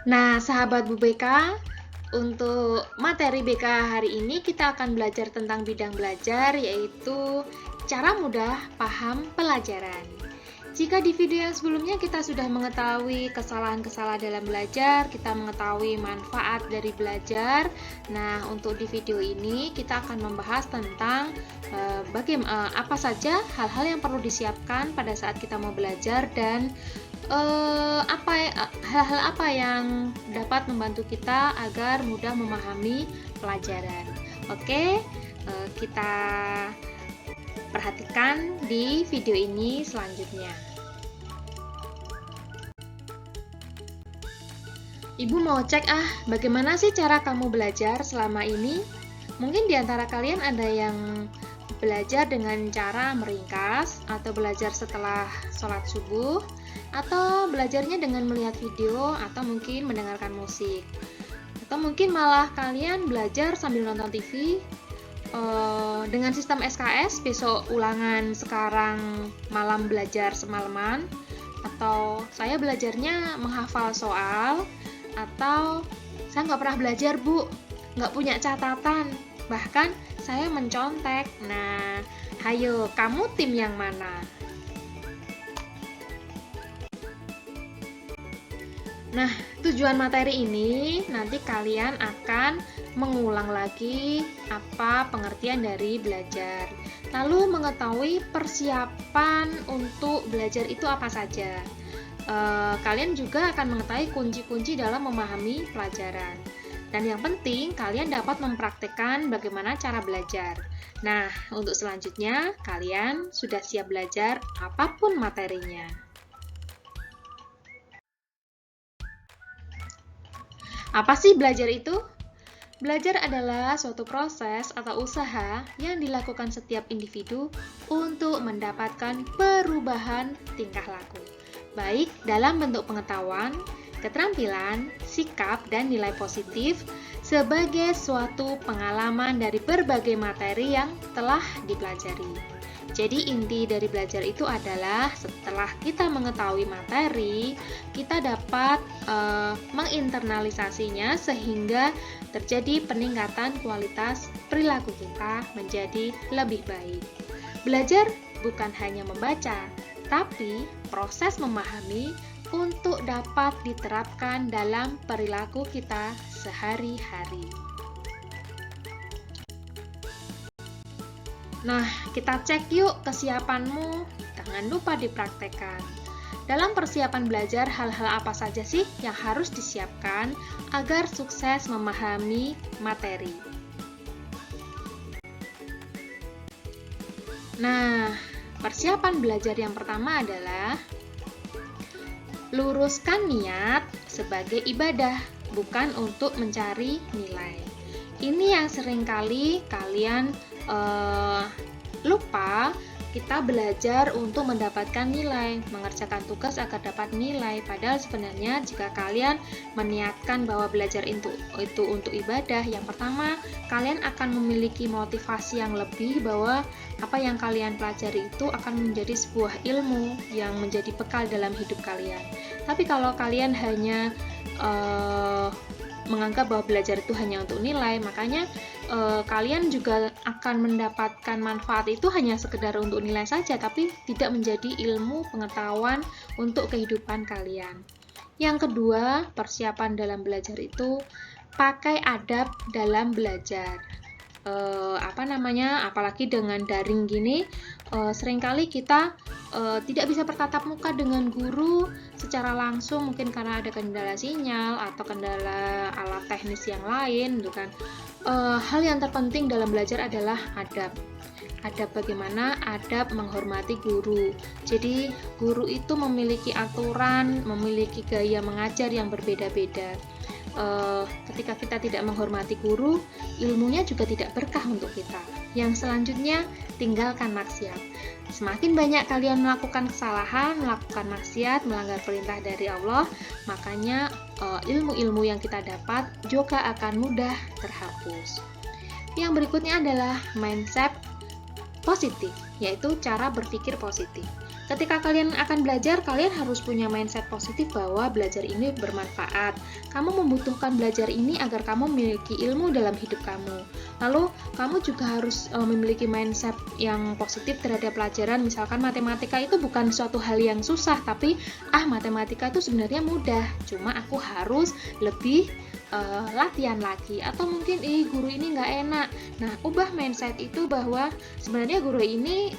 Nah, sahabat Bu BK, untuk materi BK hari ini kita akan belajar tentang bidang belajar, yaitu cara mudah paham pelajaran. Jika di video yang sebelumnya kita sudah mengetahui kesalahan-kesalahan dalam belajar, kita mengetahui manfaat dari belajar. Nah, untuk di video ini kita akan membahas tentang apa saja hal-hal yang perlu disiapkan pada saat kita mau belajar dan hal-hal apa yang dapat membantu kita agar mudah memahami pelajaran. Oke, kita perhatikan di video ini selanjutnya. Ibu mau cek bagaimana sih cara kamu belajar selama ini? Mungkin di antara kalian ada yang belajar dengan cara meringkas, atau belajar setelah sholat subuh, atau belajarnya dengan melihat video, atau mungkin mendengarkan musik. Atau mungkin malah kalian belajar sambil nonton TV, dengan sistem SKS, besok ulangan, sekarang malam belajar semalaman. Atau saya belajarnya menghafal soal, atau saya nggak pernah belajar Bu, nggak punya catatan, bahkan saya mencontek. Nah, hayo, kamu tim yang mana? Nah, tujuan materi ini nanti kalian akan mengulang lagi apa pengertian dari belajar. Lalu mengetahui persiapan untuk belajar itu apa saja. Kalian juga akan mengetahui kunci-kunci dalam memahami pelajaran. Dan yang penting, kalian dapat mempraktekkan bagaimana cara belajar. Nah, untuk selanjutnya, kalian sudah siap belajar apapun materinya. Apa sih belajar itu? Belajar adalah suatu proses atau usaha yang dilakukan setiap individu untuk mendapatkan perubahan tingkah laku, baik dalam bentuk pengetahuan, keterampilan, sikap, dan nilai positif sebagai suatu pengalaman dari berbagai materi yang telah dipelajari. Jadi inti dari belajar itu adalah setelah kita mengetahui materi, kita dapat menginternalisasinya sehingga terjadi peningkatan kualitas perilaku kita menjadi lebih baik. Belajar bukan hanya membaca, tapi proses memahami untuk dapat diterapkan dalam perilaku kita sehari-hari. Nah, kita cek yuk kesiapanmu, jangan lupa dipraktekkan. Dalam persiapan belajar, hal-hal apa saja sih yang harus disiapkan agar sukses memahami materi? Nah, persiapan belajar yang pertama adalah luruskan niat sebagai ibadah, bukan untuk mencari nilai. Ini yang seringkali kalian lupa. Kita belajar untuk mendapatkan nilai, mengerjakan tugas agar dapat nilai. Padahal sebenarnya jika kalian meniatkan bahwa belajar itu untuk ibadah, yang pertama kalian akan memiliki motivasi yang lebih bahwa apa yang kalian pelajari itu akan menjadi sebuah ilmu yang menjadi bekal dalam hidup kalian. Tapi kalau kalian hanya menganggap bahwa belajar itu hanya untuk nilai, makanya kalian juga akan mendapatkan manfaat itu hanya sekedar untuk nilai saja, tapi tidak menjadi ilmu pengetahuan untuk kehidupan kalian. Yang kedua, persiapan dalam belajar itu pakai adab dalam belajar. Apalagi dengan daring gini, seringkali kita tidak bisa bertatap muka dengan guru secara langsung, mungkin karena ada kendala sinyal atau kendala alat teknis yang lain, gitu kan. Hal yang terpenting dalam belajar adalah adab. Adab bagaimana? Adab menghormati guru. Jadi guru itu memiliki aturan, memiliki gaya mengajar yang berbeda-beda. Ketika kita tidak menghormati guru, ilmunya juga tidak berkah untuk kita. Yang selanjutnya, tinggalkan maksiat. Semakin banyak kalian melakukan kesalahan, melakukan maksiat, melanggar perintah dari Allah, makanya ilmu-ilmu yang kita dapat juga akan mudah terhapus. Yang berikutnya adalah mindset positif, yaitu cara berpikir positif. Ketika kalian akan belajar, kalian harus punya mindset positif bahwa belajar ini bermanfaat. Kamu membutuhkan belajar ini agar kamu memiliki ilmu dalam hidup kamu. Lalu, kamu juga harus memiliki mindset yang positif terhadap pelajaran. Misalkan matematika itu bukan suatu hal yang susah, tapi matematika itu sebenarnya mudah. Cuma aku harus lebih latihan lagi, atau mungkin guru ini nggak enak. Nah, ubah mindset itu bahwa sebenarnya guru ini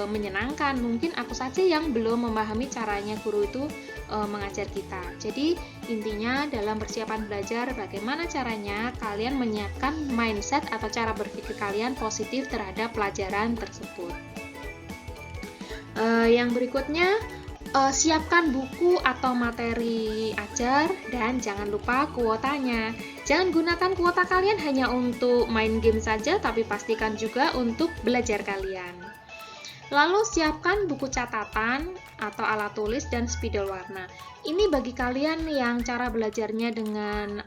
menyenangkan. Mungkin aku saja yang belum memahami caranya guru itu mengajar kita. Jadi intinya dalam persiapan belajar, bagaimana caranya kalian menyiapkan mindset atau cara berpikir kalian positif terhadap pelajaran tersebut. Yang berikutnya, siapkan buku atau materi ajar dan jangan lupa kuotanya. Jangan gunakan kuota kalian hanya untuk main game saja, tapi pastikan juga untuk belajar kalian. Lalu siapkan buku catatan atau alat tulis dan spidol warna. Ini bagi kalian yang cara belajarnya dengan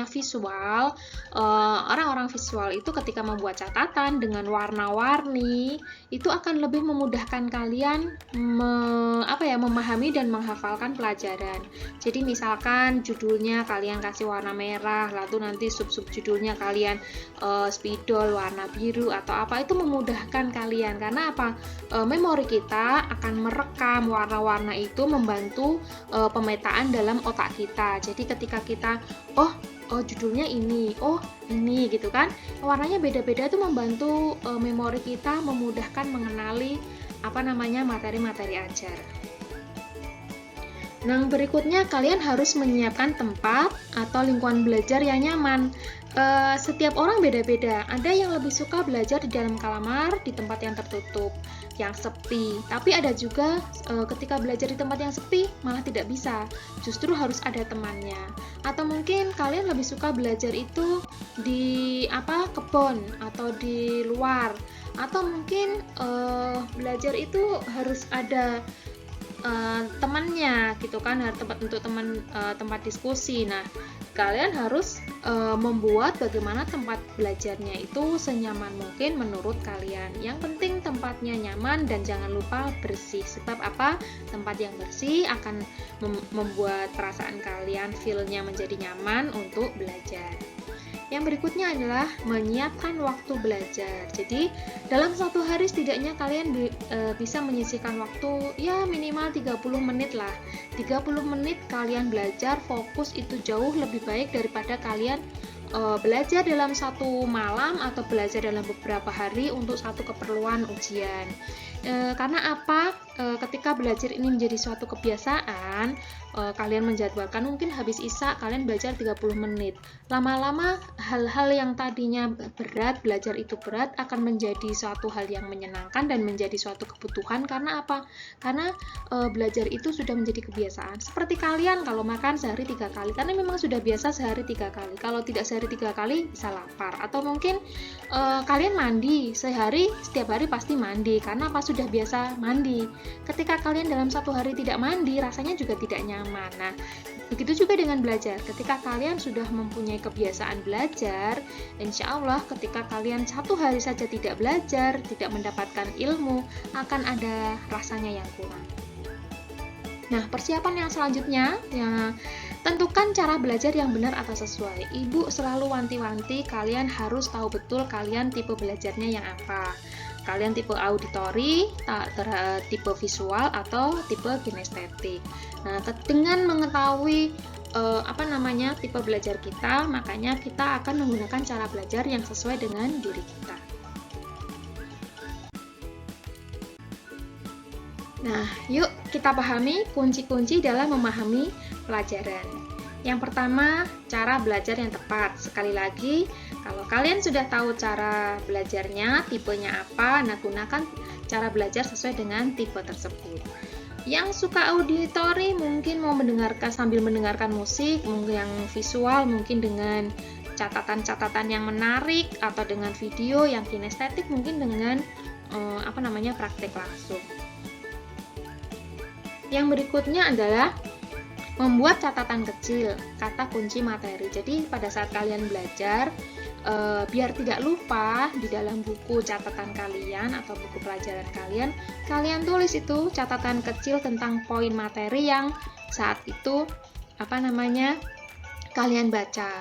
visual. Orang-orang visual itu ketika membuat catatan dengan warna-warni itu akan lebih memudahkan kalian memahami dan menghafalkan pelajaran. Jadi misalkan judulnya kalian kasih warna merah, lalu nanti sub-sub judulnya kalian spidol warna biru atau apa, itu memudahkan kalian karena memori kita akan merekam warna-warna itu, membantu pemetaan dalam otak kita. Jadi ketika kita judulnya ini gitu kan, warnanya beda-beda, itu membantu memori kita, memudahkan mengenali materi-materi ajar. Nah, berikutnya kalian harus menyiapkan tempat atau lingkungan belajar yang nyaman. Setiap orang beda-beda. Ada yang lebih suka belajar di dalam kamar, di tempat yang tertutup, yang sepi. Tapi ada juga ketika belajar di tempat yang sepi malah tidak bisa. Justru harus ada temannya. Atau mungkin kalian lebih suka belajar itu di kebun atau di luar. Atau mungkin belajar itu harus ada temannya gitu kan, tempat diskusi. Nah, kalian harus membuat bagaimana tempat belajarnya itu senyaman mungkin menurut kalian. Yang penting tempatnya nyaman dan jangan lupa bersih. Sebab tempat yang bersih akan membuat perasaan kalian feel-nya menjadi nyaman untuk belajar. Yang berikutnya adalah menyiapkan waktu belajar. Jadi, dalam satu hari setidaknya kalian bisa menyisihkan waktu minimal 30 menit lah. 30 menit kalian belajar fokus itu jauh lebih baik daripada kalian belajar dalam satu malam atau belajar dalam beberapa hari untuk satu keperluan ujian. Karena ketika belajar ini menjadi suatu kebiasaan, kalian menjadwalkan mungkin habis isya kalian belajar 30 menit. Lama-lama hal-hal yang tadinya berat, belajar itu berat, akan menjadi suatu hal yang menyenangkan dan menjadi suatu kebutuhan. Karena Karena belajar itu sudah menjadi kebiasaan. Seperti kalian kalau makan sehari 3 kali, karena memang sudah biasa sehari 3 kali. Kalau tidak sehari 3 kali bisa lapar. Atau mungkin kalian mandi setiap hari pasti mandi karena sudah biasa mandi. Ketika kalian dalam satu hari tidak mandi, rasanya juga tidak nyaman. Nah, begitu juga dengan belajar. Ketika kalian sudah mempunyai kebiasaan belajar, insya Allah ketika kalian satu hari saja tidak belajar, tidak mendapatkan ilmu, akan ada rasanya yang kurang. Nah, persiapan yang selanjutnya, tentukan cara belajar yang benar atau sesuai. Ibu selalu wanti-wanti kalian harus tahu betul kalian tipe belajarnya yang apa. Kalian tipe auditori, tipe visual, atau tipe kinestetik. Nah, dengan mengetahui tipe belajar kita, makanya kita akan menggunakan cara belajar yang sesuai dengan diri kita. Nah, yuk kita pahami kunci-kunci dalam memahami pelajaran. Yang pertama, cara belajar yang tepat. Sekali lagi, kalau kalian sudah tahu cara belajarnya, tipenya apa, nah gunakan cara belajar sesuai dengan tipe tersebut. Yang suka auditori mungkin mau sambil mendengarkan musik, yang visual mungkin dengan catatan-catatan yang menarik, atau dengan video. Yang kinestetik mungkin dengan praktek langsung. Yang berikutnya adalah membuat catatan kecil, kata kunci materi. Jadi pada saat kalian belajar, biar tidak lupa di dalam buku catatan kalian atau buku pelajaran kalian, kalian tulis itu catatan kecil tentang poin materi yang saat itu kalian baca.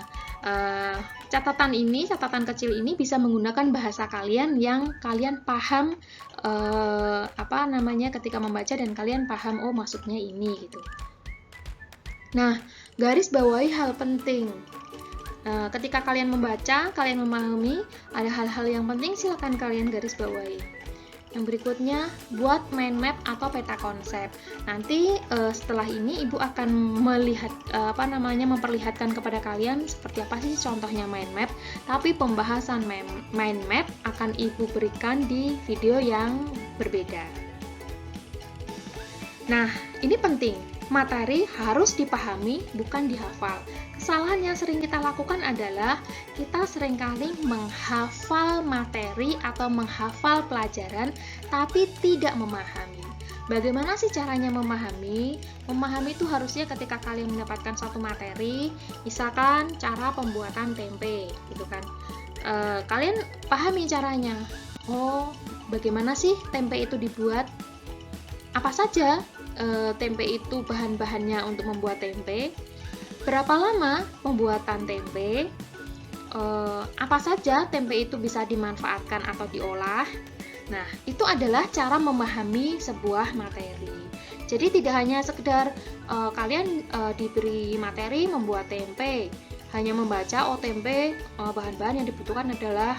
Catatan kecil ini bisa menggunakan bahasa kalian yang kalian paham ketika membaca, dan kalian paham oh maksudnya ini gitu. Nah, garis bawahi hal penting. Ketika kalian membaca, kalian memahami ada hal-hal yang penting, silakan kalian garis bawahi. Yang berikutnya, buat mind map atau peta konsep. Nanti setelah ini Ibu akan memperlihatkan kepada kalian seperti apa sih contohnya mind map. Tapi pembahasan mind map akan Ibu berikan di video yang berbeda. Nah, ini penting. Materi harus dipahami, bukan dihafal. Kesalahan yang sering kita lakukan adalah kita seringkali menghafal materi atau menghafal pelajaran, tapi tidak memahami. Bagaimana sih caranya memahami? Memahami itu harusnya ketika kalian mendapatkan suatu materi, misalkan cara pembuatan tempe, gitu kan. Kalian pahami caranya. Oh, bagaimana sih tempe itu dibuat? Apa saja tempe itu bahan-bahannya untuk membuat tempe? Berapa lama pembuatan tempe? Apa saja tempe itu bisa dimanfaatkan atau diolah? Nah, itu adalah cara memahami sebuah materi. Jadi tidak hanya sekedar kalian diberi materi membuat tempe, hanya membaca tempe, bahan-bahan yang dibutuhkan adalah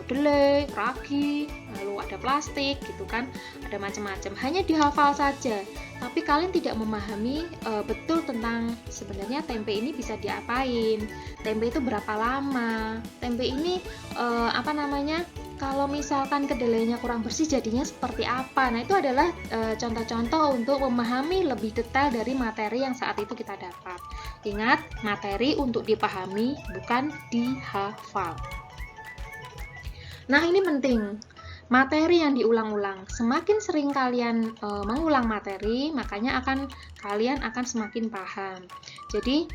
kedelai, ragi, lalu ada plastik gitu kan, ada macam-macam, hanya dihafal saja, tapi kalian tidak memahami betul tentang sebenarnya tempe ini bisa diapain, tempe itu berapa lama, tempe ini kalau misalkan kedelainya kurang bersih jadinya seperti apa. Nah, itu adalah contoh-contoh untuk memahami lebih detail dari materi yang saat itu kita dapat. Ingat, materi untuk dipahami bukan dihafal. Nah, ini penting. Materi yang diulang-ulang. Semakin sering kalian mengulang materi, makanya kalian akan semakin paham. Jadi,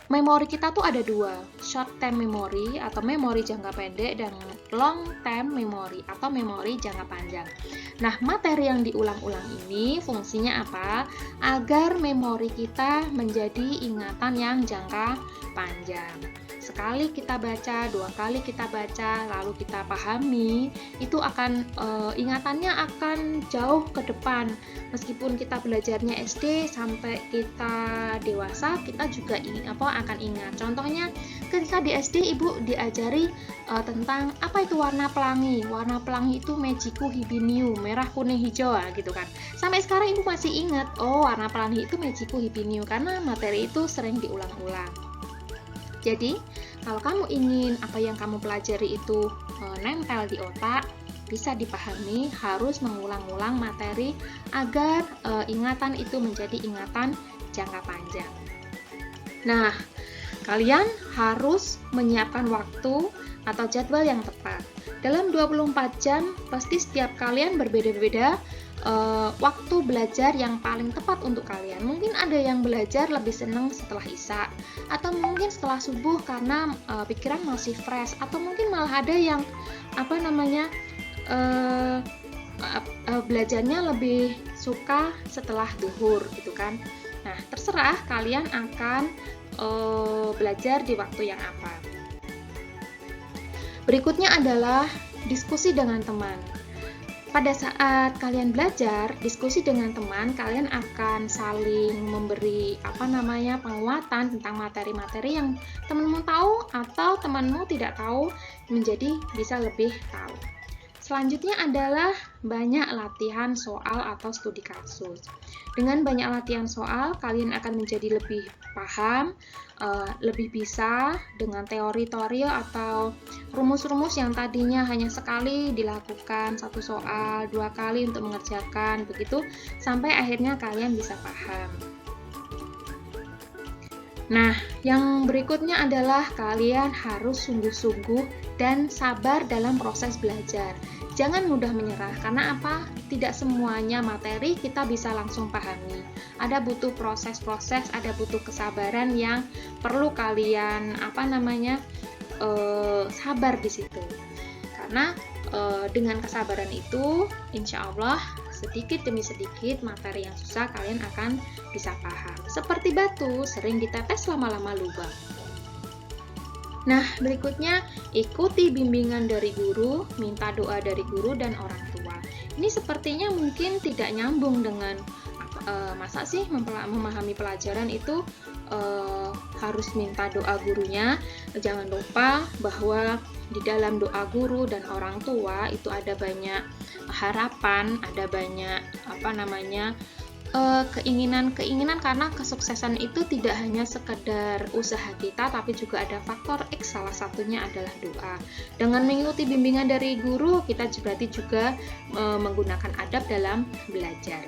memori kita tuh ada dua, short term memory atau memori jangka pendek, dan long term memory atau memori jangka panjang. Nah, materi yang diulang-ulang ini fungsinya apa? Agar memori kita menjadi ingatan yang jangka panjang. Sekali kita baca, 2 kali kita baca, lalu kita pahami, itu akan ingatannya akan jauh ke depan. Meskipun kita belajarnya SD sampai kita dewasa, kita juga akan ingat. Contohnya, ketika di SD Ibu diajari tentang apa itu warna pelangi. Warna pelangi itu Mejiku Hibiniu, merah, kuning, hijau gitu kan. Sampai sekarang Ibu masih ingat, oh warna pelangi itu Mejiku Hibiniu, karena materi itu sering diulang-ulang. Jadi, kalau kamu ingin apa yang kamu pelajari itu nempel di otak, bisa dipahami, harus mengulang-ulang materi agar ingatan itu menjadi ingatan jangka panjang. Nah, kalian harus menyiapkan waktu atau jadwal yang tepat. Dalam 24 jam, pasti setiap kalian berbeda-beda waktu belajar yang paling tepat untuk kalian. Mungkin ada yang belajar lebih senang setelah isya, atau mungkin setelah subuh karena pikiran masih fresh, atau mungkin malah ada yang belajarnya lebih suka setelah duhur gitu kan. Nah, terserah kalian akan belajar di waktu yang apa. Berikutnya adalah diskusi dengan teman. Pada saat kalian belajar, diskusi dengan teman, kalian akan saling memberi penguatan tentang materi-materi yang temanmu tahu atau temanmu tidak tahu, menjadi bisa lebih tahu. Selanjutnya adalah banyak latihan soal atau studi kasus. Dengan banyak latihan soal, kalian akan menjadi lebih paham, lebih bisa dengan teori-teori atau rumus-rumus yang tadinya hanya sekali dilakukan satu soal, 2 kali untuk mengerjakan, begitu sampai akhirnya kalian bisa paham. Nah, yang berikutnya adalah kalian harus sungguh-sungguh dan sabar dalam proses belajar. Jangan mudah menyerah, karena apa? Tidak semuanya materi kita bisa langsung pahami. Ada butuh proses-proses, ada butuh kesabaran yang perlu kalian sabar di situ. Karena dengan kesabaran itu, insya Allah sedikit demi sedikit materi yang susah kalian akan bisa paham. Seperti batu, sering ditetes lama-lama lubang. Nah, berikutnya ikuti bimbingan dari guru, minta doa dari guru dan orang tua. Ini sepertinya mungkin tidak nyambung dengan masa sih memahami pelajaran itu harus minta doa gurunya. Jangan lupa bahwa di dalam doa guru dan orang tua itu ada banyak harapan, ada banyak keinginan karena kesuksesan itu tidak hanya sekedar usaha kita, tapi juga ada faktor X, salah satunya adalah doa. Dengan mengikuti bimbingan dari guru, kita berarti juga menggunakan adab dalam belajar.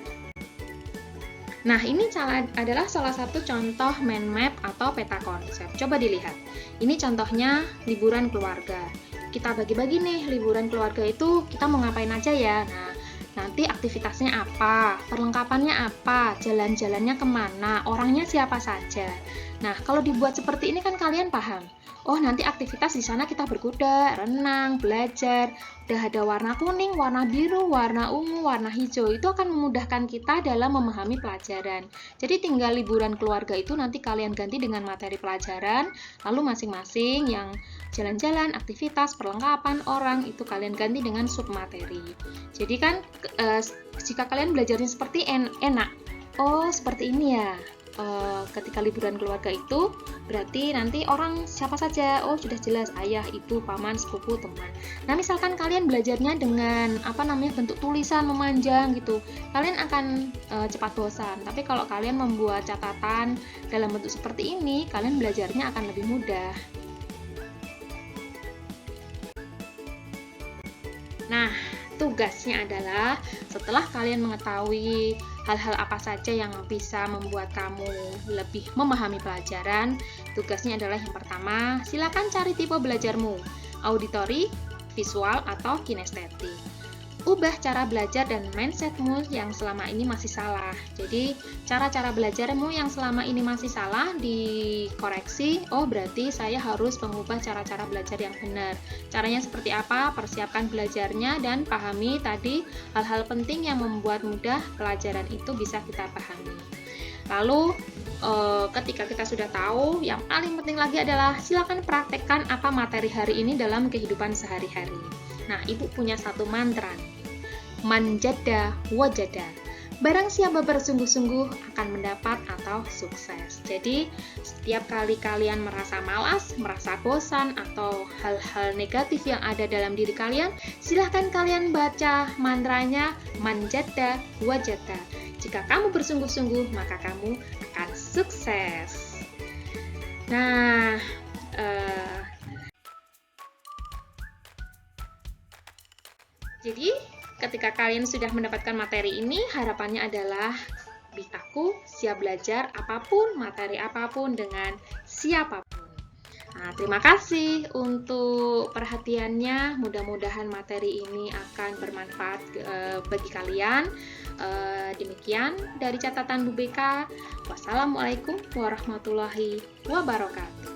Nah, ini adalah salah satu contoh mind map atau peta konsep. Coba dilihat. Ini contohnya liburan keluarga. Kita bagi-bagi nih, liburan keluarga itu kita mau ngapain aja ya. Nah, nanti aktivitasnya apa, perlengkapannya apa, jalan-jalannya kemana, orangnya siapa saja. Nah, kalau dibuat seperti ini kan kalian paham. Oh, nanti aktivitas di sana kita berkuda, renang, belajar. Udah ada warna kuning, warna biru, warna ungu, warna hijau. Itu akan memudahkan kita dalam memahami pelajaran. Jadi tinggal liburan keluarga itu nanti kalian ganti dengan materi pelajaran, lalu masing-masing yang jalan-jalan, aktivitas, perlengkapan, orang, itu kalian ganti dengan submateri. Jadi kan jika kalian belajarnya seperti enak, oh seperti ini ya. Ketika liburan keluarga itu berarti nanti orang siapa saja, oh sudah jelas, ayah, ibu, paman, sepupu, teman. Nah, misalkan kalian belajarnya dengan bentuk tulisan memanjang gitu, kalian akan cepat bosan. Tapi kalau kalian membuat catatan dalam bentuk seperti ini, kalian belajarnya akan lebih mudah. Nah, tugasnya adalah setelah kalian mengetahui hal-hal apa saja yang bisa membuat kamu lebih memahami pelajaran, tugasnya adalah yang pertama, silakan cari tipe belajarmu, auditori, visual, atau kinestetik. Ubah cara belajar dan mindsetmu yang selama ini masih salah. Jadi, cara-cara belajarmu yang selama ini masih salah dikoreksi. Oh, berarti saya harus mengubah cara-cara belajar yang benar. Caranya seperti apa? Persiapkan belajarnya dan pahami tadi hal-hal penting yang membuat mudah pelajaran itu bisa kita pahami. Lalu, ketika kita sudah tahu, yang paling penting lagi adalah silakan praktekkan apa materi hari ini dalam kehidupan sehari-hari. Nah, Ibu punya satu mantra. Manjada wajada. Barang siapa bersungguh-sungguh akan mendapat atau sukses. Jadi, setiap kali kalian merasa malas, merasa bosan, atau hal-hal negatif yang ada dalam diri kalian, silahkan kalian baca mantranya Manjada wajada. Jika kamu bersungguh-sungguh, maka kamu akan sukses. Nah, jadi ketika kalian sudah mendapatkan materi ini, harapannya adalah Bitaku siap belajar apapun, materi apapun, dengan siapapun. Nah, terima kasih untuk perhatiannya. Mudah-mudahan materi ini akan bermanfaat bagi kalian. Demikian dari catatan Bu Beka. Wassalamualaikum warahmatullahi wabarakatuh.